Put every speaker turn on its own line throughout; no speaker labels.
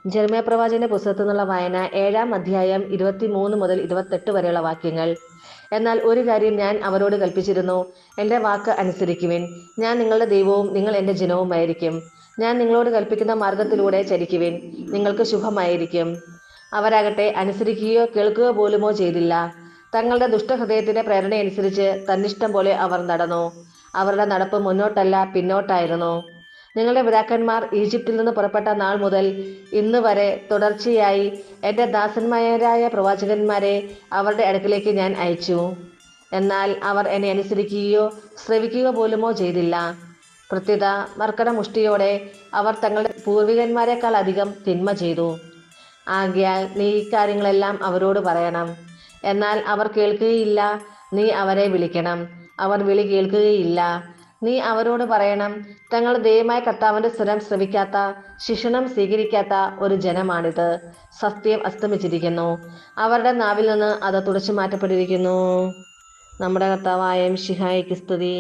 ജെറമ്യാ പ്രവാചകന്റെ പുസ്തകത്തിൽ നിന്നുള്ള വായന 7-ാം അധ്യായം 23 മുതൽ 28 വരെയുള്ള വാക്യങ്ങൾ. എന്നാൽ ഒരു കാര്യം ഞാൻ അവരോട് കൽപ്പിച്ചിരുന്നു, എൻ്റെ വാക്ക് അനുസരിക്കുവിൻ. ഞാൻ നിങ്ങളുടെ ദൈവവും നിങ്ങൾ എൻ്റെ ജനവുമായിരിക്കും. ഞാൻ നിങ്ങളോട് കൽപ്പിക്കുന്ന മാർഗത്തിലൂടെ ചരിക്കുവിൻ, നിങ്ങൾക്ക് ശുഭമായിരിക്കും. അവരാകട്ടെ അനുസരിക്കുകയോ കേൾക്കുക പോലുമോ ചെയ്തില്ല. തങ്ങളുടെ ദുഷ്ടഹൃദയത്തിന്റെ പ്രേരണയനുസരിച്ച് തന്നിഷ്ടം പോലെ അവർ നടന്നു. അവരുടെ നടപ്പ് മുന്നോട്ടല്ല, പിന്നോട്ടായിരുന്നു. നിങ്ങളുടെ പിതാക്കന്മാർ ഈജിപ്തിൽ നിന്ന് പുറപ്പെട്ട നാൾ മുതൽ ഇന്ന് വരെ തുടർച്ചയായി എൻ്റെ ദാസന്മാരായ പ്രവാചകന്മാരെ അവരുടെ അടുക്കിലേക്ക് ഞാൻ അയച്ചു. എന്നാൽ അവർ എന്നെ അനുസരിക്കുകയോ ശ്രവിക്കുക പോലുമോ ചെയ്തില്ല. പ്രത്യുത മർക്കടമുഷ്ടിയോടെ അവർ തങ്ങളുടെ പൂർവികന്മാരെക്കാൾ അധികം തിന്മ ചെയ്തു. ആകയാൽ നീ ഇക്കാര്യങ്ങളെല്ലാം അവരോട് പറയണം. എന്നാൽ അവർ കേൾക്കുകയില്ല. നീ അവരെ വിളിക്കണം, അവർ വിളി കേൾക്കുകയില്ല. നീ അവരോട് പറയണം, തങ്ങളുടെ ദൈവമായ കർത്താവിന്റെ സ്വരം ശ്രവിക്കാത്ത, ശിക്ഷണം സ്വീകരിക്കാത്ത ഒരു ജനമാണിത്. സത്യം അസ്തമിച്ചിരിക്കുന്നു, അവരുടെ നാവിൽ നിന്ന് അത് തുടച്ചു മാറ്റപ്പെട്ടിരിക്കുന്നു. നമ്മുടെ കർത്താവായ മിശിഹായ്ക്ക് സ്തുതി.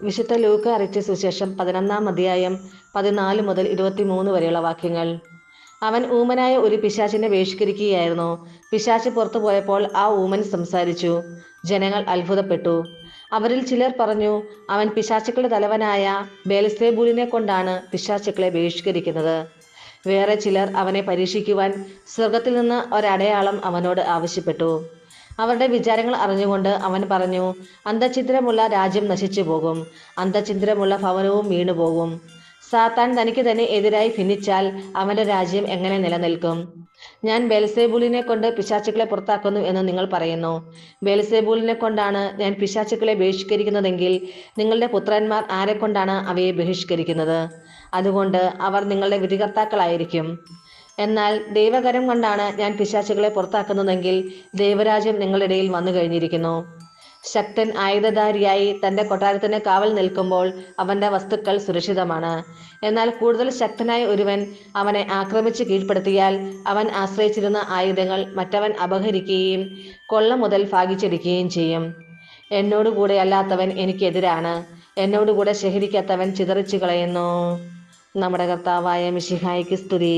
വിശുദ്ധ ലൂക്ക അറിയിച്ച സുവിശേഷം 11-ാം അധ്യായം 14 മുതൽ 23 വരെയുള്ള വാക്യങ്ങൾ. അവൻ ഊമനായ ഒരു പിശാചിനെ ബഹിഷ്കരിക്കുകയായിരുന്നു. പിശാച് പുറത്തു പോയപ്പോൾ ആ ഊമൻ സംസാരിച്ചു. ജനങ്ങൾ അത്ഭുതപ്പെട്ടു. അവരിൽ ചിലർ പറഞ്ഞു, അവൻ പിശാചുക്കളുടെ തലവനായ ബേൽസെബൂലിനെ കൊണ്ടാണ് പിശാചുക്കളെ ബഹിഷ്കരിക്കുന്നത്. വേറെ ചിലർ അവനെ പരീക്ഷിക്കുവാൻ സ്വർഗത്തിൽ നിന്ന് ഒരടയാളം അവനോട് ആവശ്യപ്പെട്ടു. അവരുടെ വിചാരങ്ങൾ അറിഞ്ഞുകൊണ്ട് അവൻ പറഞ്ഞു, അന്തഛിദ്രമുള്ള രാജ്യം നശിച്ചു പോകും, അന്തഛിദ്രമുള്ള ഭവനവും വീണുപോകും. സാത്താൻ തനിക്ക് തന്നെ എതിരായി ഭിന്നിച്ചാൽ അവന്റെ രാജ്യം എങ്ങനെ നിലനിൽക്കും? ഞാൻ ബേൽസെബൂലിനെ കൊണ്ട് പിശാചുക്കളെ പുറത്താക്കുന്നു എന്ന് നിങ്ങൾ പറയുന്നു. ബേൽസെബൂലിനെ കൊണ്ടാണ് ഞാൻ പിശാചുക്കളെ ബഹിഷ്കരിക്കുന്നതെങ്കിൽ നിങ്ങളുടെ പുത്രന്മാർ ആരെക്കൊണ്ടാണ് അവയെ ബഹിഷ്കരിക്കുന്നത്? അതുകൊണ്ട് അവർ നിങ്ങളുടെ വിധികർത്താക്കളായിരിക്കും. എന്നാൽ ദൈവകരം കൊണ്ടാണ് ഞാൻ പിശാചുക്കളെ പുറത്താക്കുന്നതെങ്കിൽ ദൈവരാജ്യം നിങ്ങളുടെ ഇടയിൽ വന്നു കഴിഞ്ഞിരിക്കുന്നു. ശക്തൻ ആയുധധാരിയായി തൻ്റെ കൊട്ടാരത്തിന് കാവൽ നിൽക്കുമ്പോൾ അവൻ്റെ വസ്തുക്കൾ സുരക്ഷിതമാണ്. എന്നാൽ കൂടുതൽ ശക്തനായ ഒരുവൻ അവനെ ആക്രമിച്ച് കീഴ്പ്പെടുത്തിയാൽ അവൻ ആശ്രയിച്ചിരുന്ന ആയുധങ്ങൾ മറ്റവൻ അപഹരിക്കുകയും കൊള്ള മുതൽ ഭാഗിച്ചെടുക്കുകയും ചെയ്യും. എന്നോടുകൂടെ അല്ലാത്തവൻ എനിക്കെതിരാണ്, എന്നോടുകൂടെ ശേഖരിക്കാത്തവൻ ചിതറിച്ചു കളയുന്നു. നമ്മുടെ കർത്താവായ മിശിഹായ്ക്ക് സ്തുതി.